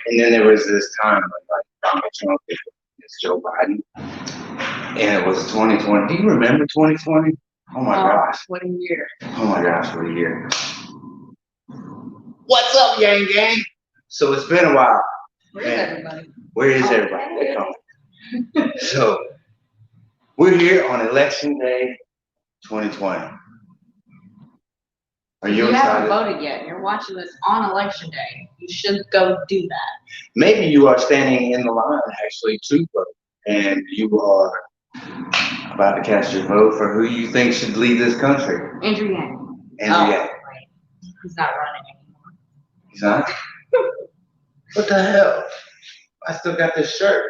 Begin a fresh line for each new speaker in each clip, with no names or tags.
And then there was this time when like Donald Trump against Joe Biden, and it was 2020. Do you remember 2020? Oh my gosh!
What a year!
Oh my gosh, what a year! What's up, gang gang? So it's been a while.
Where's everybody?
Where is everybody? They're coming. So we're here on Election Day 2020. Are you excited?
Haven't voted yet. You're watching this on Election Day. You should go do that.
Maybe you are standing in the line actually to vote, and you are about to cast your vote for who you think should lead this country.
Andrew Yang.
Andrew Yang.
Right. He's not running anymore.
He's not? What the hell? I still got this shirt.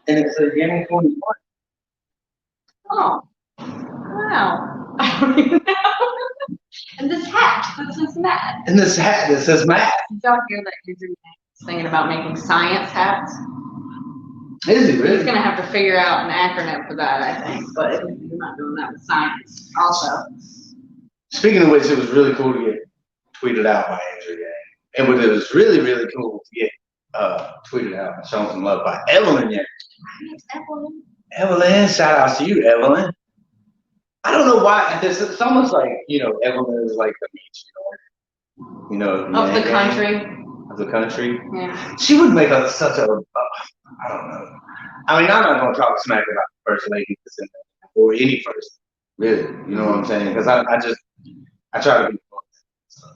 And it says Yang 2020.
Oh. Wow. I don't even know. And this hat that says Matt.
And this hat that says Matt.
Did y'all hear that Andrew Yang is thinking about making science hats?
Is he really?
He's going to have to figure out an acronym for that, I think. But you're not doing that with science also.
Speaking of which, it was really cool to get tweeted out by Andrew Yang. And it was really, really cool to get tweeted out and shown some love by Evelyn Yang.
Evelyn.
Evelyn, shout out to you, Evelyn. I don't know why. It's almost like, Evelyn is like the beach,
Of the country.
Of the country.
Yeah.
She would make such a, I don't know. I mean, I'm not going to talk smack about the first lady that's in there, or any first, really. You know what I'm saying? Because I try to be fun. So.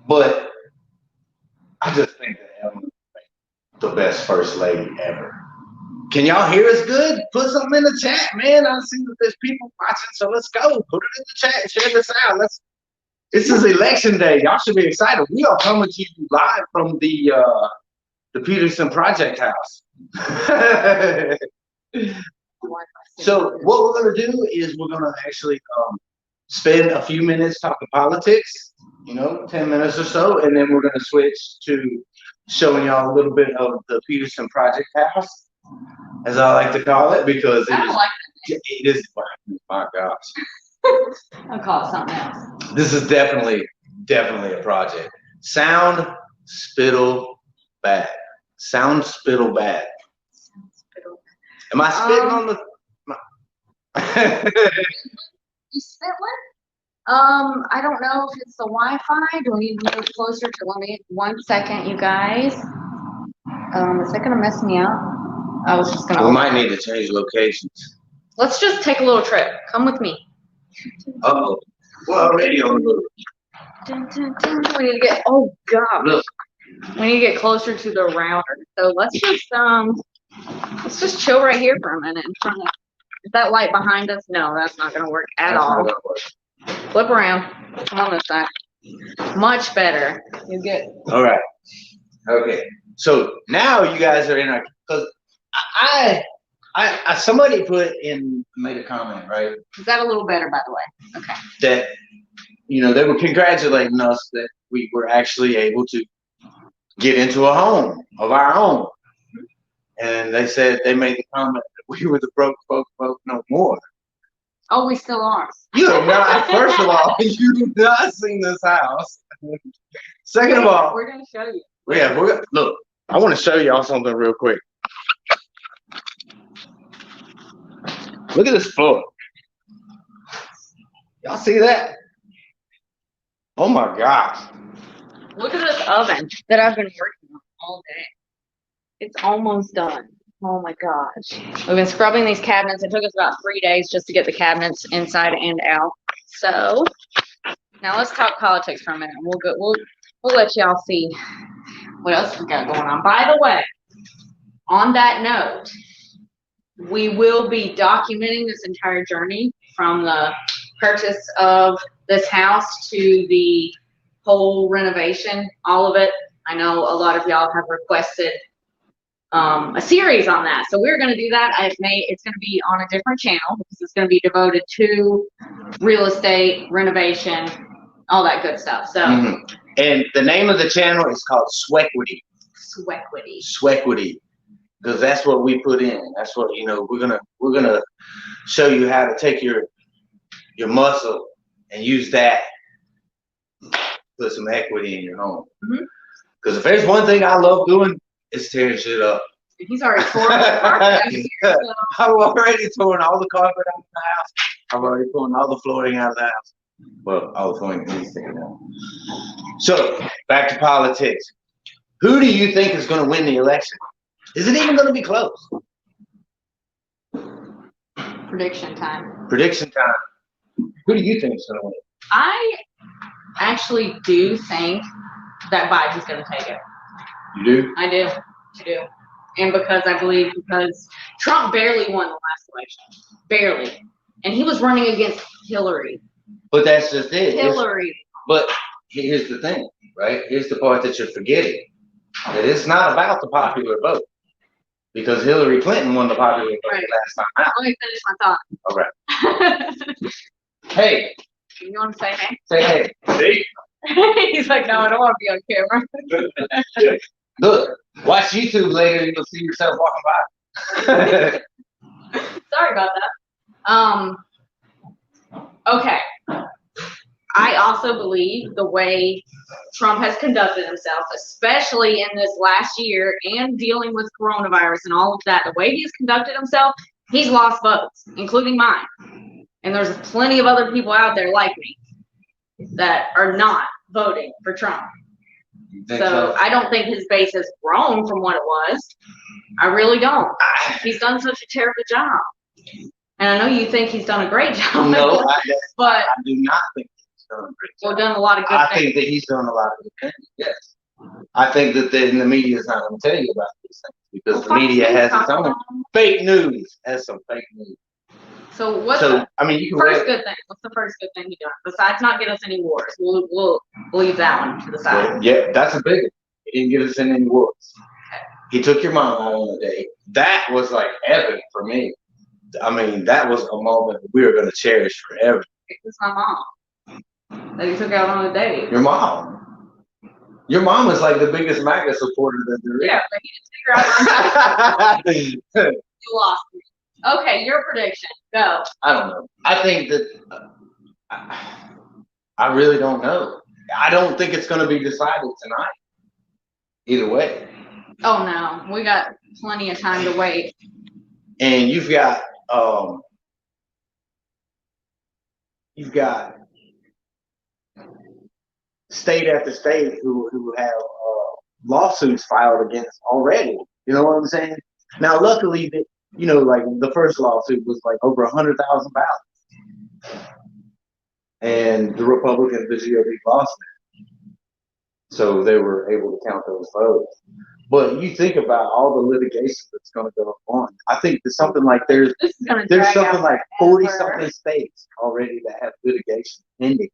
But I just think that Evelyn is the best first lady ever. Can y'all hear us good? Put something in the chat, man. I see that there's people watching, so let's go. Put it in the chat. Share this out. This is Election Day. Y'all should be excited. We are coming to you live from the Peterson Project House. So what we're gonna do is we're gonna actually spend a few minutes talking politics, 10 minutes or so, and then we're gonna switch to showing y'all a little bit of the Peterson Project House, as I like to call it, because it is, my gosh.
I'll call it something else.
This is definitely a project. Sound spittle bad. Sound spittle bad. Am I spitting on the?
You spit one? I don't know if it's the Wi-Fi. Do we need to move closer to 1 second, you guys? Is that gonna mess me up? I was just gonna.
We might need to change locations.
Let's just take a little trip. Come with me.
Uh-oh. We're already on the move.
We need to get. Oh God.
Look.
We need to get closer to the router. So let's just chill right here for a minute in front of. Is that light behind us? No, that's not gonna work at all. Flip around. Come on this side. Much better. You get.
All right. Okay. So now you guys are in our, because I somebody made a comment, right?
Is that a little better, by the way? Okay.
That they were congratulating us that we were actually able to get into a home of our own, and they said they made the comment that we were the broke folk no more.
Oh, we still are.
You have not. First of all, you do not seen this house. Second of all,
we're gonna show you.
Yeah, look. I want to show y'all something real quick. Look at this floor. Y'all see that? Oh my gosh.
Look at this oven that I've been working on all day. It's almost done. Oh my gosh. We've been scrubbing these cabinets. It took us about 3 days just to get the cabinets inside and out. So now let's talk politics for a minute. We'll let y'all see what else we got going on. By the way, on that note, we will be documenting this entire journey from the purchase of this house to the whole renovation, all of it. I know a lot of y'all have requested a series on that, so we're going to do that. It's going to be on a different channel because it's going to be devoted to real estate, renovation, all that good stuff. So,
and the name of the channel is called Swequity. Swequity, because that's what we put in. That's what we're gonna show you how to take your muscle and use that, put some equity in your home. Because if there's one thing I love doing, it's tearing shit up.
He's already torn the carpet out of here. So.
I've already torn all the carpet out of the house. I've already torn all the flooring out of the house. Well, all the flooring is taken out. So, back to politics. Who do you think is going to win the election? Is it even going to be close?
Prediction time.
Prediction time. Who do you think is going to win?
I actually do think that Biden's going to take it.
You do?
I do. And because Trump barely won the last election. Barely. And he was running against Hillary.
But that's just it.
Hillary.
But here's the thing, right? Here's the part that you're forgetting. That it's not about the popular vote. Because Hillary Clinton won the popular vote last time out.
Let me finish my thought.
All right. Hey.
You want to say hey?
Say hey. See?
He's like, no, I don't want to be on camera.
Look, watch YouTube later. You'll see yourself walking by.
Sorry about that. Okay. I also believe the way Trump has conducted himself, especially in this last year and dealing with coronavirus and all of that, the way he's conducted himself, he's lost votes, including mine. And there's plenty of other people out there like me that are not voting for Trump. So I don't think his base has grown from what it was. I really don't. He's done such a terrible job. And I know you think he's done a great job.
No,
but
I do not think he's done a great job.
Well, done a lot of good things.
I think that he's done a lot of good things, yes. I think that the media is not going to tell you about these things because the media has its own fake news. Has some fake news.
So what's
good thing?
What's the first good thing he done besides not get us any wars? We'll leave that one to the side.
Well, yeah, that's a big one. He didn't get us in any wars. He took your mom out on a date. That was like epic for me. I mean, that was a moment we were going to cherish forever.
It's my mom that he took out on a date.
Your mom. Your mom is like the biggest MAGA supporter that there is.
Yeah, but he didn't figure out on You lost me. Okay, your prediction. Go.
I don't know. I think that I really don't know. I don't think it's going to be decided tonight. Either way.
Oh no, we got plenty of time to wait.
And you've got state after state who have lawsuits filed against already. You know what I'm saying? Now, luckily, like the first lawsuit was like over 100,000 ballots, and the Republicans, the GOP, lost it, so they were able to count those votes. But you think about all the litigation that's going to go on. I think there's something like there's something like 40-something states already that have litigation pending.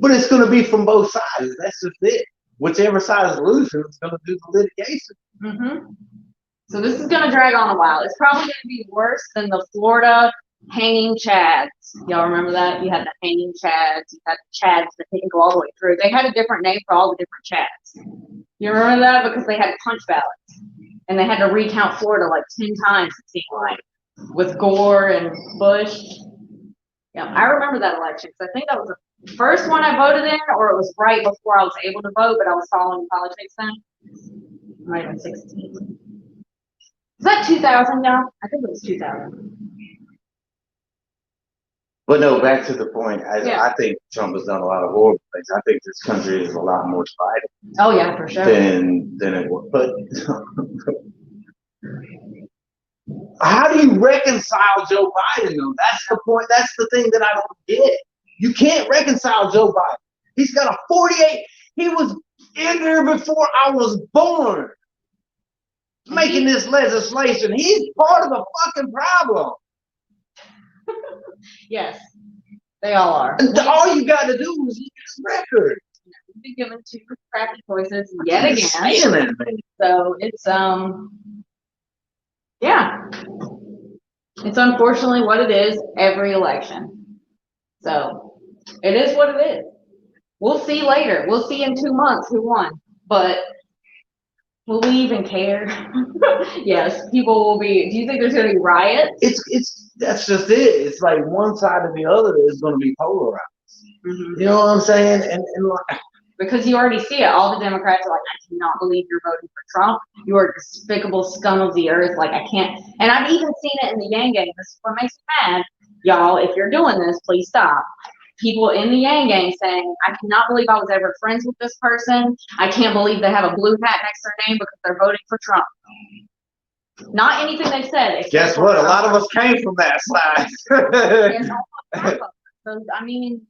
But it's going to be from both sides. That's just it. Whichever side is losing is going to do the litigation.
So this is going to drag on a while. It's probably going to be worse than the Florida hanging chads. Y'all remember that? You had the hanging chads. You had the chads that didn't go all the way through. They had a different name for all the different chads. You remember that? Because they had punch ballots. And they had to recount Florida like 10 times, it seemed like, with Gore and Bush. Yeah, I remember that election. So I think that was the first one I voted in, or it was right before I was able to vote, but I was following politics then. I might have been 16. Is that 2000 now? I think it was 2000.
But no, back to the point. I think Trump has done a lot of horrible things. I think this country is a lot more divided.
Oh yeah, for sure.
Than it was. But how do you reconcile Joe Biden though? That's the point. That's the thing that I don't get. You can't reconcile Joe Biden. He's got a 48. He was in there before I was born. Making this legislation. He's part of the fucking problem.
Yes, they all are.
And all you got to do is look at his record.
We've been given 2 crappy choices yet again. So it's yeah, it's unfortunately what it is every election. So it is what it is. We'll see later. We'll see in 2 months who won. But will we even care? Yes, people will be. Do you think there's going to be riots? That's
just it. It's like one side or the other is going to be polarized. You know what I'm saying? And like,
Because you already see it. All the Democrats are like, I cannot believe you're voting for Trump. You are despicable scum of the earth. Like, I can't. And I've even seen it in the Yang Gang. This is what makes me mad. Y'all, if you're doing this, please stop. People in the Yang Gang saying, I cannot believe I was ever friends with this person. I can't believe they have a blue hat next to their name because they're voting for Trump. Not anything they said.
Guess what? A lot of us came from that side.
So, I mean,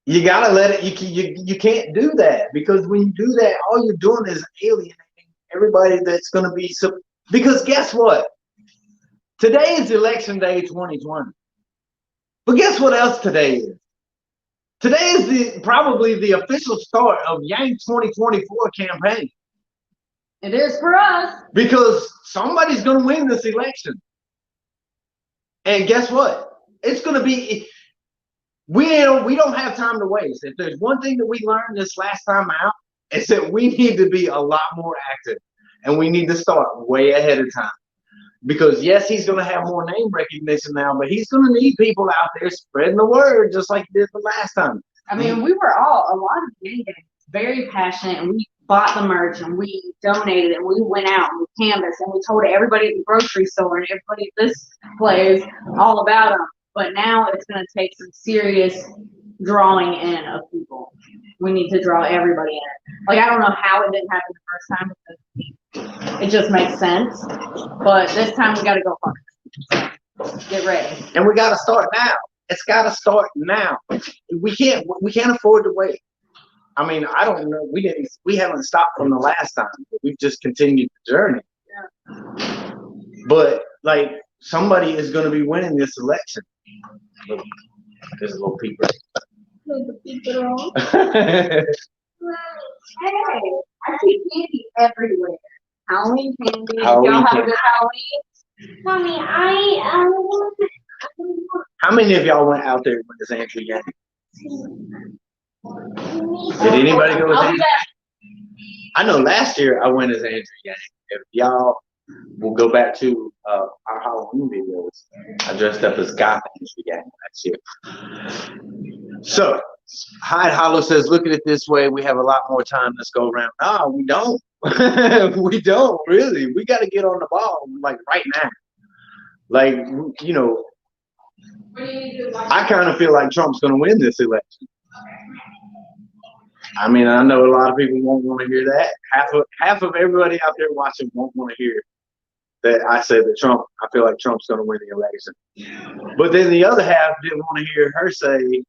you gotta let it. You can't do that, because when you do that, all you're doing is alienating everybody that's going to be. Because guess what? Today is election day 2020. But guess what else today is? Today is probably the official start of Yang 2024 campaign.
It is for us.
Because somebody's going to win this election. And guess what? It's going to be, we don't have time to waste. If there's one thing that we learned this last time out, it's that we need to be a lot more active. And we need to start way ahead of time. Because yes, he's going to have more name recognition now, but he's going to need people out there spreading the word just like he did the last time.
I mean, we were all, a lot of Yang Gang, very passionate, and we bought the merch, and we donated, and we went out, and we canvassed, and we told everybody at the grocery store and everybody at this place all about them. But now it's going to take some serious drawing in of people. We need to draw everybody in. Like, I don't know how it didn't happen the first time, because it just makes sense. But this time we got to go hard. So get ready.
And we got to start now. It's got to start now. We can't afford to wait. I mean, I don't know. We haven't stopped from the last time. We've just continued the journey. Yeah. But like, somebody is going to be winning this election. There's a little peeper.
Hey, I see candy everywhere. Halloween candy. Y'all have a good Halloween?
Mommy,
How many of y'all went out there with this Andrew Yang? Did anybody go with Andrew? I know last year I went as Andrew Yang. If y'all will go back to our Halloween videos, I dressed up as Goth Andrew Yang last year. So, Hyde Hollow says, look at it this way, we have a lot more time. Let's go around. No, we don't. We don't, really. We got to get on the ball, like, right now. Like, you know, I kind of feel like Trump's going to win this election. I mean, I know a lot of people won't want to hear that. Half of everybody out there watching won't want to hear that I said that I feel like Trump's going to win the election. But then the other half didn't want to hear her say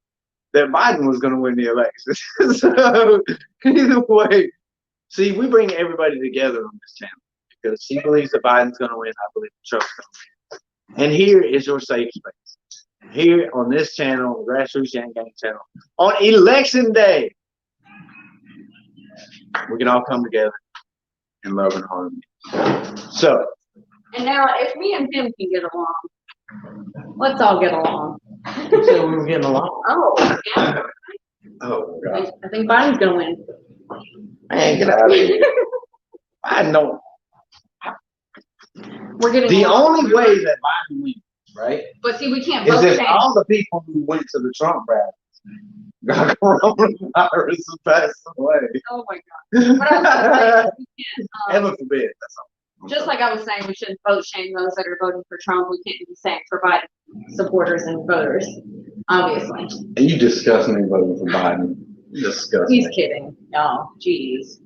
that Biden was going to win the election. So either way, see, we bring everybody together on this channel because she believes that Biden's going to win. I believe Trump's going to win. And here is your safe space. Here on this channel, Grassroots Yang Gang channel, on election day, we can all come together in love and harmony. So.
And now, if me and him can get along, let's all get along.
You said we were getting along.
Oh, yeah.
Oh, God.
I think Biden's going to win.
Man, get out of here. I know.
We're getting
the
along.
only way that Biden wins, right?
But see, we can't
is
vote
if
change.
all the people who went to the Trump rally got coronavirus and passed away.
Oh, my God. What I was going to say is we can't,
Heaven forbid. That's all.
just like I was saying, we shouldn't vote shame those that are voting for Trump. We can't do the same for Biden supporters and voters, obviously.
And you disgust me voting for Biden. You disgust
He's
me.
kidding. No, jeez.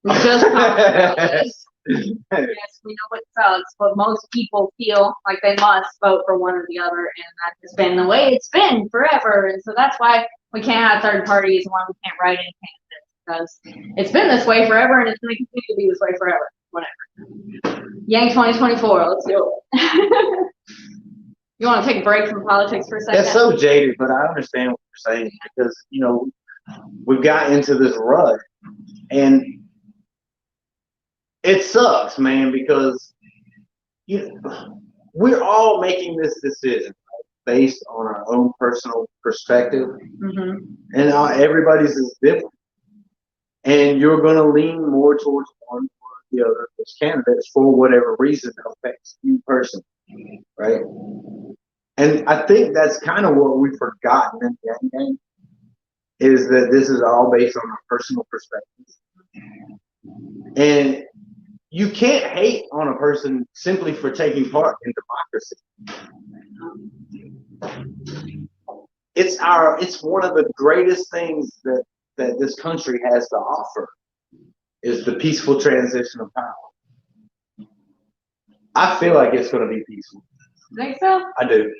We just talked about this. Yes, we know it sucks, but most people feel like they must vote for one or the other, and that has been the way it's been forever. And so that's why we can't have third parties and why we can't write in candidates, because it's been this way forever and it's going to continue to be this way forever. Whatever. Yang 2024, let's do it. You want to take a break from politics for a second?
That's so jaded, but I understand what you're saying because, you know, we've got into this rut and it sucks, man, because we're all making this decision based on our own personal perspective, and everybody's is different. And you're going to lean more towards one or the other of those candidates for whatever reason that affects you personally, right? And I think that's kind of what we've forgotten in the end game is that this is all based on a personal perspective. And you can't hate on a person simply for taking part in democracy. It's one of the greatest things that this country has to offer is the peaceful transition of power. I feel like it's going to be peaceful.
Think so?
I do.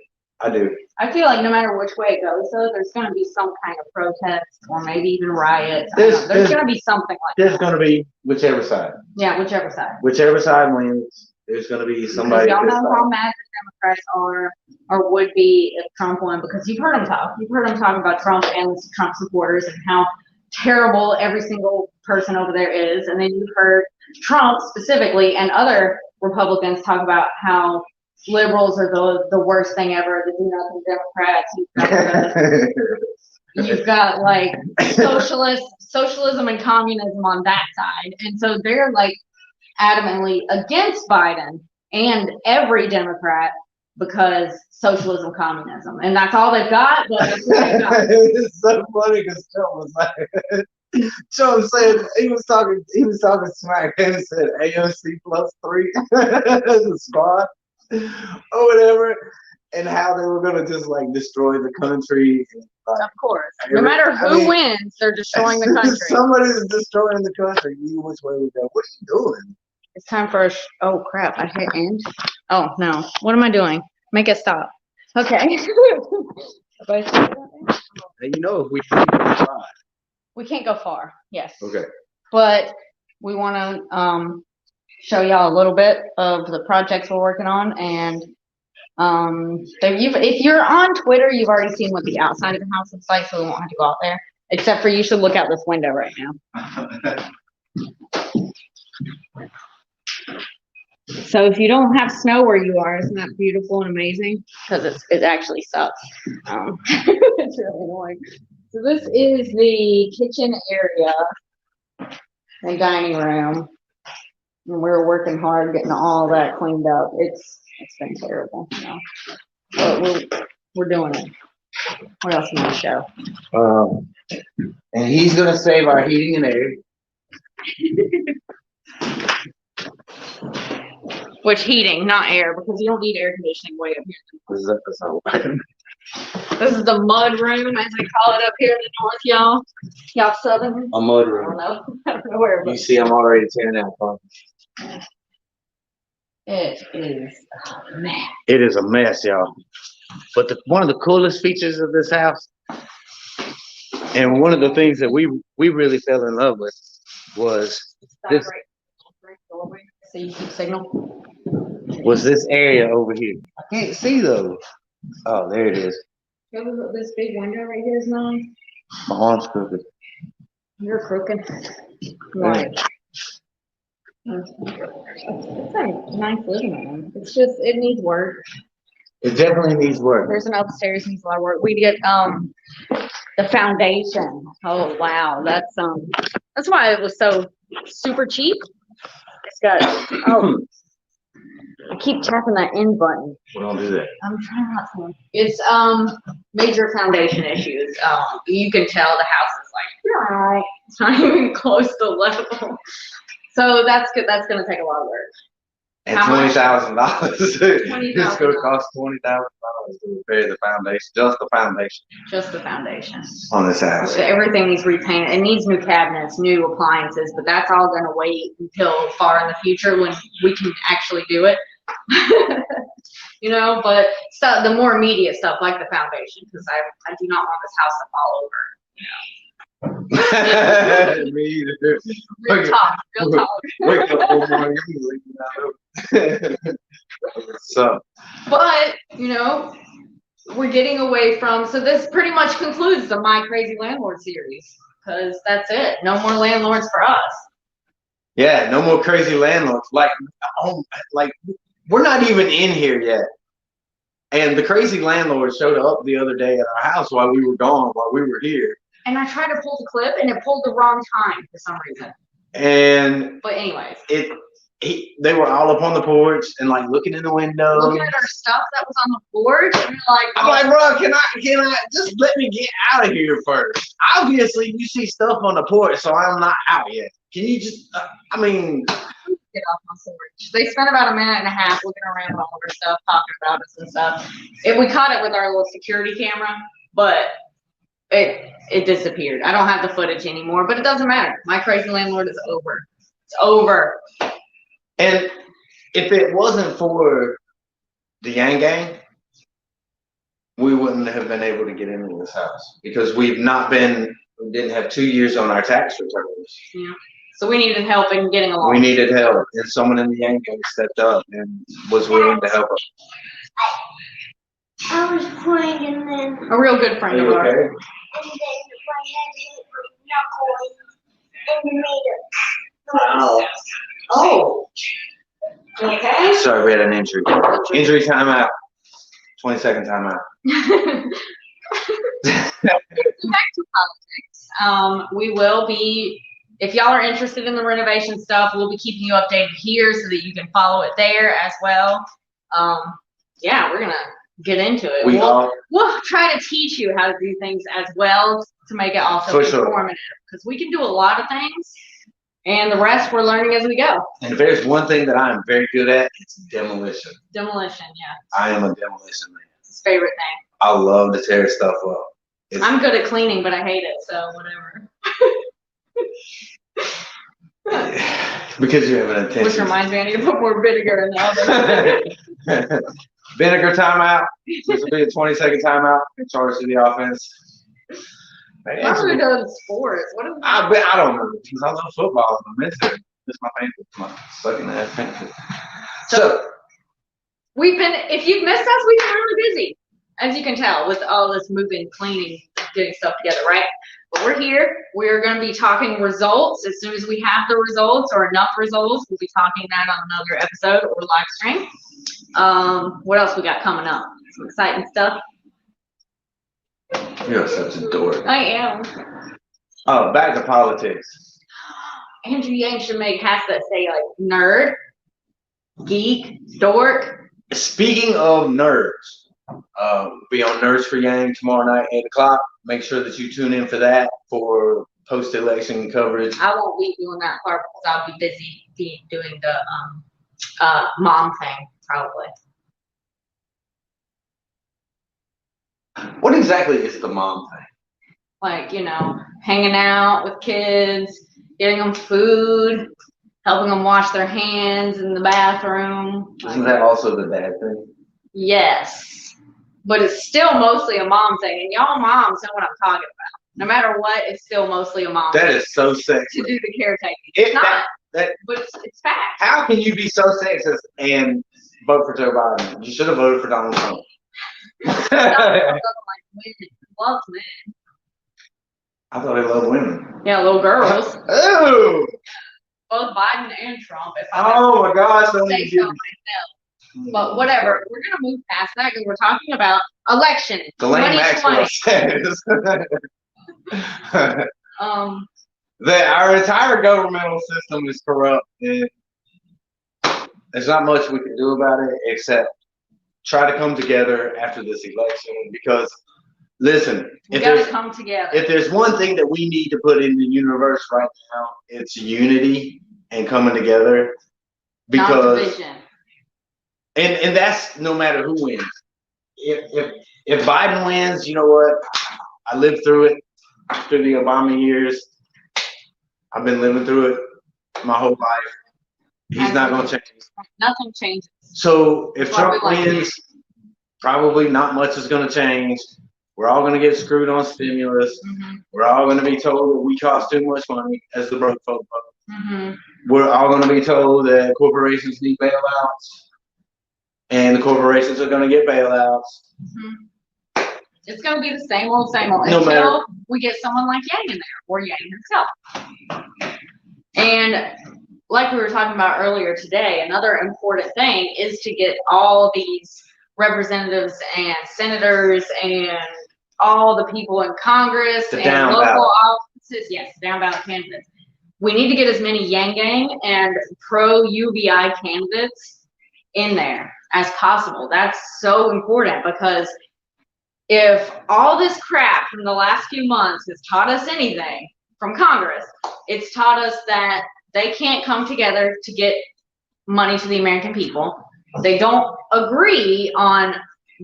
I feel like no matter which way it goes, though, there's going to be some kind of protest or maybe even riots. There's going to be something like that.
There's going to be whichever side.
Yeah, whichever side.
Whichever side wins, there's going to be somebody.
Y'all know how mad the Democrats are or would be if Trump won, because you've heard them talk. You've heard them talk about Trump and Trump supporters and how terrible every single person over there is. And then you've heard Trump specifically and other Republicans talk about how liberals are the worst thing ever, the do nothing Democrats. You've got like socialism and communism on that side. And so they're like adamantly against Biden and every Democrat because socialism, communism. And that's all they've got, but that's what they've got.
It's so funny because Trump was like Trump said he was talking smack and he said AOC +3 the squad or whatever, and how they were gonna just like destroy the country.
Of course. No matter who wins, they're destroying the country.
Somebody's destroying the country. Which way we go? What are you doing?
It's time for oh crap, I hit end. Oh no. What am I doing? Make it stop. Okay.
Hey, you know, if we can't go far.
We can't go far, yes.
Okay.
But we want to show y'all a little bit of the projects we're working on, and if you're on Twitter, you've already seen what the outside of the house looks like, so we won't have to go out there. Except for you should look out this window right now. So if you don't have snow where you are, isn't that beautiful and amazing? Because it actually sucks. It's really annoying. So this is the kitchen area and dining room. And we're working hard getting all that cleaned up. It's been terrible, you know. But we're doing it. What else can I show?
And he's gonna save our heating and air.
Which heating, not air, because you don't need air conditioning way up here. This is the mud room, as we call it up here in the north, y'all. Y'all southern?
A mud room.
I don't know where.
You see, I'm already tearing out.
It is a mess.
It is a mess, y'all. But one of the coolest features of this house, and one of the things that we really fell in love with, was this.
So you keep signal.
Was this area over here? I can't see those. Oh, there it is.
This big window right here is nice.
My arm's crooked.
You're crooked. Right. It's a nice living room. It's just, it needs work.
It definitely needs work.
There's an upstairs needs a lot of work. We get the foundation. Oh wow, that's why it was so super cheap. It's got I keep tapping that end button.
Well, don't do that.
I'm trying not to. It's major foundation issues. You can tell the house is like, you're all right. It's not even close to level. So that's good. That's gonna take a lot of work.
And $20,000. It's gonna cost $20,000 to repair the foundation, just the foundation.
Just the foundation.
On this house.
Everything needs repainted. It needs new cabinets, new appliances, but that's all gonna wait until far in the future when we can actually do it. You know, but stuff, the more immediate stuff like the foundation, because I do not want this house to fall over. You know.
Me either.
Real talk.
Wake up one morning, so.
But you know, we're getting away from. So this pretty much concludes the My Crazy Landlord series, because that's it. No more landlords for us.
Yeah, no more crazy landlords. Like we're not even in here yet. And the crazy landlord showed up the other day at our house while we were gone, while we were here.
And I tried to pull the clip, and it pulled the wrong time for some reason.
And
but anyways,
they were all up on the porch and like looking in the window.
Looking at our stuff that was on the porch, and we're like,
I'm like, bro, can I just let me get out of here first? Obviously, you see stuff on the porch, so I'm not out yet. Can you just, I mean,
get off my porch. They spent about a minute and a half looking around all of our stuff, talking about us and stuff. We caught it with our little security camera, but it disappeared. I don't have the footage anymore, but it doesn't matter. My crazy landlord is over. It's over.
And if it wasn't for the Yang Gang, we wouldn't have been able to get into this house because we didn't have 2 years on our tax returns.
Yeah. So we needed help in getting along.
We needed help, and someone in the Yang Gang stepped up and was willing to help us.
I was playing and then
A real good friend of ours.
Okay?
my head hit my knuckle and made a noise.
Oh. Okay.
Sorry, we had an injury. Injury timeout. 20-second timeout.
Back to politics. We will be, if y'all are interested in the renovation stuff, we'll be keeping you updated here so that you can follow it there as well. Yeah, we're gonna get into it. We'll try to teach you how to do things as well to make it also informative, because we can do a lot of things, and the rest we're learning as we go.
And if there's one thing that I'm very good at, it's demolition.
Demolition, yeah.
I am a demolition man.
It's his favorite thing.
I love to tear stuff up.
I'm good at cleaning, but I hate it, so whatever.
Because you have an attention.
Which reminds me, I need to put more vinegar in the oven.
Vinegar timeout. This will be a 20-second timeout in charge of the offense.
Why are we doing sports? What is
I don't know, because I love football and I'm into it. It's my favorite. My sucking ass favorite. So
we've been, if you've missed us, we've been really busy, as you can tell, with all this moving, cleaning, getting stuff together, right? But we're here. We're going to be talking results. As soon as we have the results or enough results, we'll be talking that on another episode or live stream. What else we got coming up? Some exciting stuff.
you're such a dork.
I am.
Oh, back to politics.
Andrew Yang should make hats that say like nerd, geek, dork.
Speaking of nerds, be on Nerds for Yang tomorrow night, 8 o'clock. Make sure that you tune in for that for post-election coverage.
I won't be doing that part because I'll be busy doing the mom thing probably.
What exactly is the mom thing?
Like, you know, hanging out with kids, getting them food, helping them wash their hands in the bathroom.
Isn't that also the dad thing?
Yes, but it's still mostly a mom thing, and y'all moms know what I'm talking about. No matter what, it's still mostly a mom
That
thing
is so sexy.
to do the caretaking. It's not,
but
it's fact.
how can you be so sexist and vote for Joe Biden? You should have voted for Donald Trump.
Doesn't like women, loves men.
I thought he loved women.
Yeah, little girls.
Oh!
Both Biden and Trump. If
Oh my gosh!
I say so myself. But whatever, we're gonna move past that because we're talking about election.
Ghislaine Maxwell says that our entire governmental system is corrupt, and there's not much we can do about it except try to come together after this election. Because listen,
we gotta come together.
If there's one thing that we need to put in the universe right now, it's unity and coming together. Because
not division.
And that's no matter who wins. If Biden wins, you know what? I lived through it through the Obama years. I've been living through it my whole life. He's not going to change.
Nothing changes.
So if Trump wins, probably not much is going to change. We're all going to get screwed on stimulus. Mm-hmm. We're all going to be told that we cost too much money as the broke folk vote. Mm-hmm. We're all going to be told that corporations need bailouts, and the corporations are going to get bailouts.
Mm-hmm. It's going to be the same old until we get someone like Yang in there, or Yang himself. And like we were talking about earlier today, another important thing is to get all these representatives and senators and all the people in Congress and local offices, yes, down ballot candidates. we need to get as many Yang Gang and pro UBI candidates in there as possible. That's so important, because if all this crap from the last few months has taught us anything from Congress, it's taught us that they can't come together to get money to the American people. They don't agree on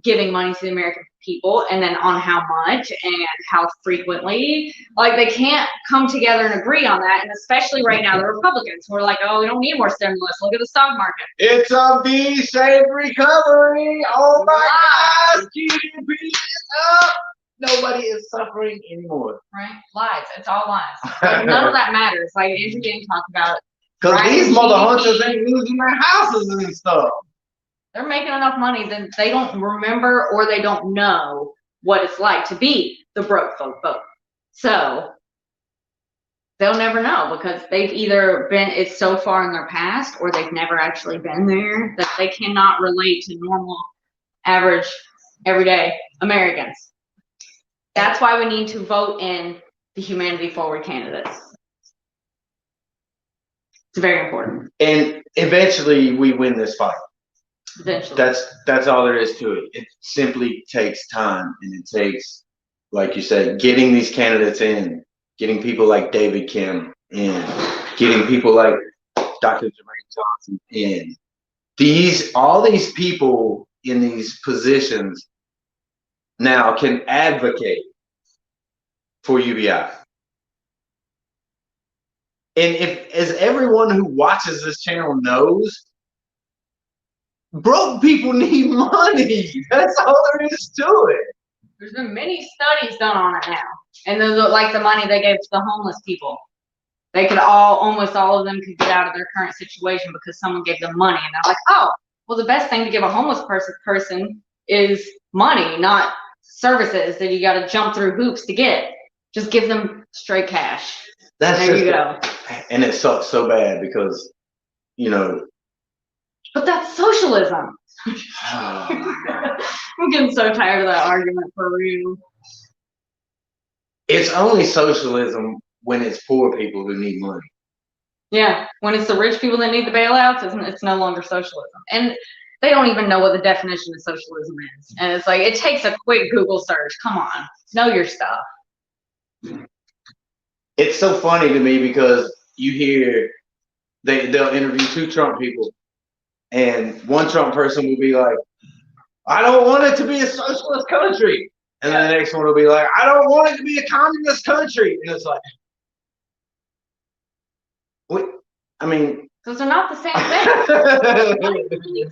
giving money to the American people, and then on how much and how frequently. Like, they can't come together and agree on that. And especially right now, the Republicans who are like, oh, we don't need more stimulus. Look at the stock market.
It's a V-shaped recovery. Oh my gosh, GDP is up. Nobody is suffering anymore.
Right? Lies. It's all lies. Like, none of that matters. Like Andrew Yang talked about.
Because
right,
these mother hunters
GDP,
ain't losing their houses and stuff.
they're making enough money that they don't remember or they don't know what it's like to be the broke folk vote. So they'll never know, because they've either been, it's so far in their past, or they've never actually been there, that they cannot relate to normal, average, everyday Americans. That's why we need to vote in the humanity forward candidates. It's very important.
And eventually we win this fight.
Eventually.
That's all there is to it. It simply takes time, and it takes, like you said, getting these candidates in, getting people like David Kim in, getting people like Dr. Jermaine Johnson in. All these people in these positions now can advocate for UBI. And as everyone who watches this channel knows, broke people need money. That's all there is to it.
There's been many studies done on it now. And like the money they gave to the homeless people. They could almost all of them could get out of their current situation because someone gave them money. And they're like, oh, well, the best thing to give a homeless person is money, not services that you got to jump through hoops to get. Just give them straight cash. There you go.
And it sucks so bad because, you know.
But that's socialism. I'm getting so tired of that argument, for real.
It's only socialism when it's poor people who need money.
Yeah, when it's the rich people that need the bailouts, it's no longer socialism. And they don't even know what the definition of socialism is. And it's like, it takes a quick Google search. Come on, know your stuff.
It's so funny to me because you hear they'll interview two Trump people, and one Trump person will be like, I don't want it to be a socialist country. And then the next one will be like, I don't want it to be a communist country. And it's like, I mean,
those are not the same thing.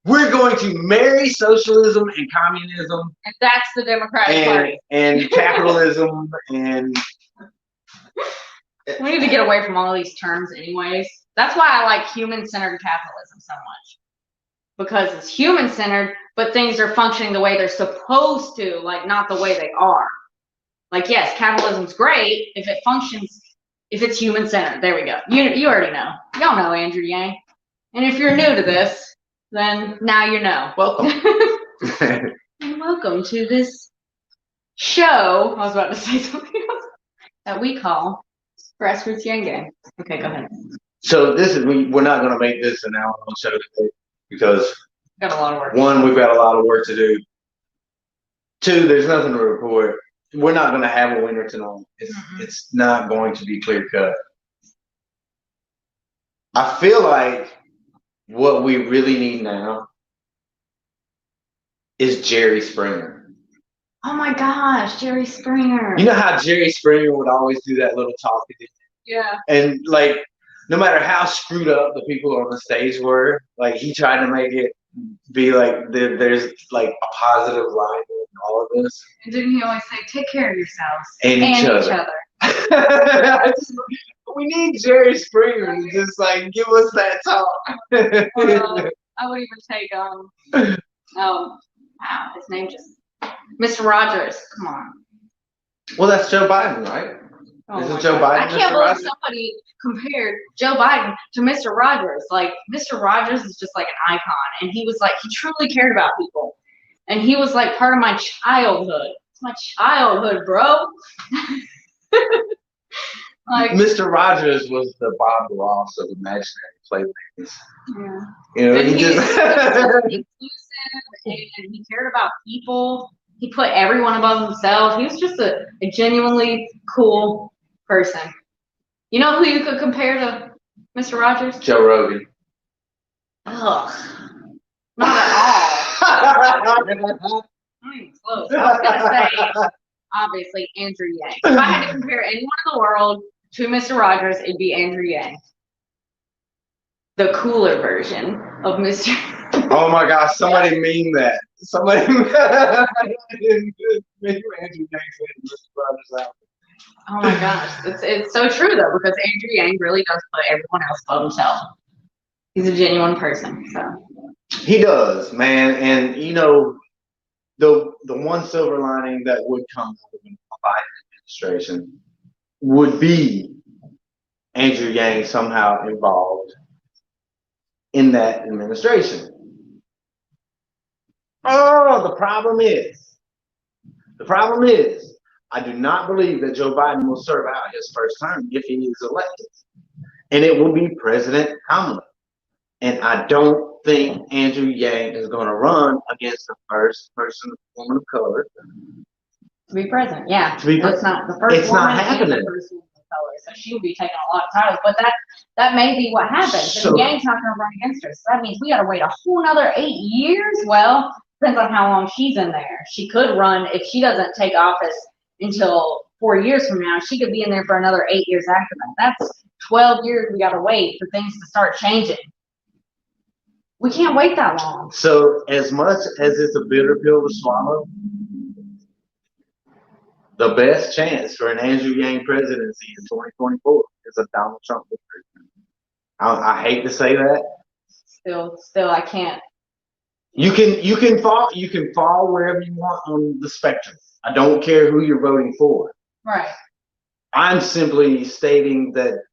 We're going to marry socialism and communism.
And that's the Democratic Party.
And capitalism and...
We need to get away from all these terms anyways. That's why I like human-centered capitalism so much. Because it's human-centered, but things are functioning the way they're supposed to, like not the way they are. Like, yes, capitalism's great if it functions, if it's human-centered. There we go. You already know. Y'all know Andrew Yang. And if you're new to this, then now you know.
Welcome.
Welcome to this show. I was about to say something else that we call GrassRoots Yang Gang. Okay, go ahead.
So we're not going to make this an hour-long show today because
got a lot of work.
One, we've got a lot of work to do. Two, there's nothing to report. We're not going to have a winner tonight. It's not going to be clear cut. I feel like what we really need now is Jerry Springer.
Oh my gosh, Jerry Springer.
You know how Jerry Springer would always do that little talking?
Yeah.
And like, no matter how screwed up the people on the stage were, like he tried to make it be like there's like a positive line in all of this.
And didn't he always say, take care of yourselves
and each other. We need Jerry Springer to just like give us that talk.
I would even take wow, his name just Mr. Rogers. Come on.
Well, that's Joe Biden, right? Isn't Joe Biden?
I can't believe somebody compared Joe Biden to Mr. Rogers. Like, Mr. Rogers is just like an icon, and he was like, he truly cared about people, and he was like part of my childhood. It's my childhood, bro. Like,
Mr. Rogers was the Bob Ross of imaginary playmates.
yeah.
You know,
And
he
he
just
was so inclusive and he cared about people. He put everyone above himself. He was just a genuinely cool person. You know who you could compare to Mr. Rogers?
Joe Rogan.
Ugh. Not at all. Not even close. I was gonna say, obviously, Andrew Yang. If I had to compare anyone in the world to Mr. Rogers, it'd be Andrew Yang. The cooler version of Mr.
Oh my gosh, somebody mean that. Somebody Andrew Yang said Mr. Rogers out.
Oh my gosh, it's so true though, because Andrew Yang really does put everyone else above himself. He's a genuine person, so.
He does, man, and you know, the one silver lining that would come out of the Biden administration would be Andrew Yang somehow involved in that administration. Oh, the problem is, I do not believe that Joe Biden will serve out his first term if he is elected. And it will be President Kamala. And I don't think Andrew Yang is going to run against the first person, woman of color.
To be president, yeah.
To be
That's not the first
it's
woman
not happening.
and the first woman of color, so she will be taking a lot of titles. But that may be what happens.
So,
and Yang's not going to run against her, so that means we got to wait a whole another 8 years. Well, depends on how long she's in there. She could run if she doesn't take office until 4 years from now. She could be in there for another 8 years after that. That's 12 years we got to wait for things to start changing. We can't wait that long.
So as much as it's a bitter pill to swallow, the best chance for an Andrew Yang presidency in 2024 is a Donald Trump victory. I hate to say that.
Still, I can't.
You can fall wherever you want on the spectrum. I don't care who you're voting for.
Right.
I'm simply stating that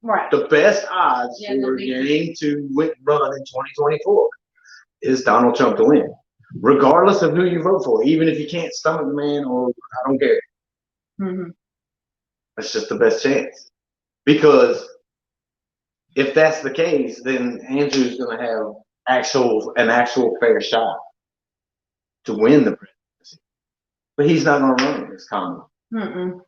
Right.
the best odds for Yang to run in 2024 is Donald Trump to win, regardless of who you vote for, even if you can't stomach the man or I don't care.
Mm-hmm.
That's just the best chance. Because if that's the case, then Andrew's going to have an actual fair shot to win the presidency. But he's not going to run against Kamala.
Mm-mm.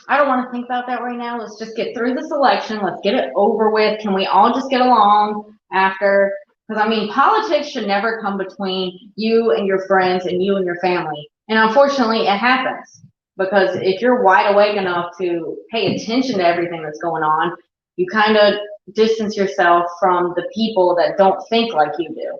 I don't want to think about that right now. Let's just get through this election. Let's get it over with. Can we all just get along after? Because, I mean, politics should never come between you and your friends and you and your family. And unfortunately, it happens. Because if you're wide awake enough to pay attention to everything that's going on, you kind of distance yourself from the people that don't think like you do.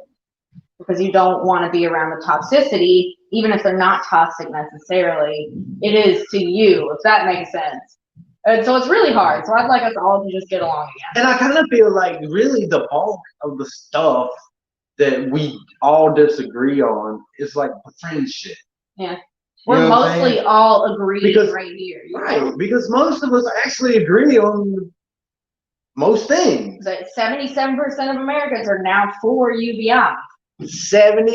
Because you don't want to be around the toxicity, even if they're not toxic necessarily. It is to you, if that makes sense. And so it's really hard. So I'd like us all to just get along again.
And I kind of feel like really the bulk of the stuff that we all disagree on is like friend shit.
Yeah. We're mostly all agreeing right here.
Right, because most of us actually agree on most things.
But 77% of Americans are now for UBI.
77%.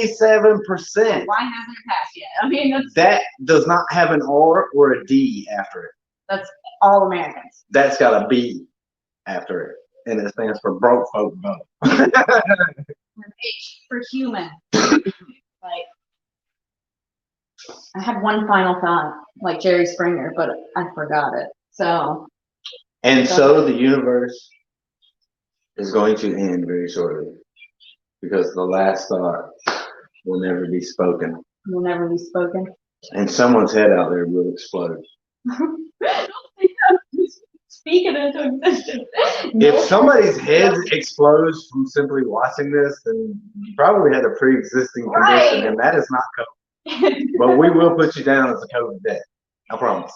Why hasn't it passed yet? I mean,
that does not have an R or a D after it.
That's all Americans.
That's got a B after it, and it stands for broke folk vote.
H for human. Like, I had one final thought, like Jerry Springer, but I forgot it. So.
And so the universe is going to end very shortly. Because the last thought will never be spoken.
Will never be spoken.
And someone's head out there will explode.
Speak it into existence.
If somebody's head explodes from simply watching this, then you probably had a pre-existing condition, and that is not COVID. But we will put you down as a COVID death. I promise.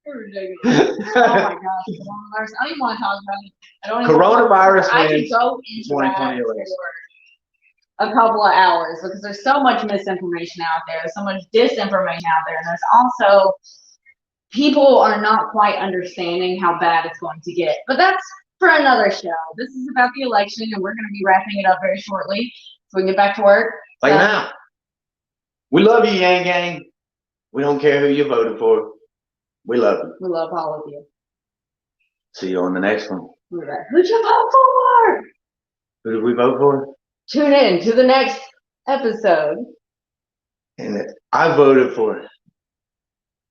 Ridiculous. Oh my gosh, coronavirus. I don't even want to talk about it. I don't even
Coronavirus
I could go into
2020
that for a couple of hours because there's so much misinformation out there, so much disinformation out there, and there's also people are not quite understanding how bad it's going to get. But that's for another show. This is about the election, and we're going to be wrapping it up very shortly so we can get back to work.
Like now. We love you, Yang Gang. We don't care who you voted for. We love you.
We love all of you.
See you on the next one.
Who'd you vote for?
Who did we vote for?
Tune in to the next episode.
And I voted for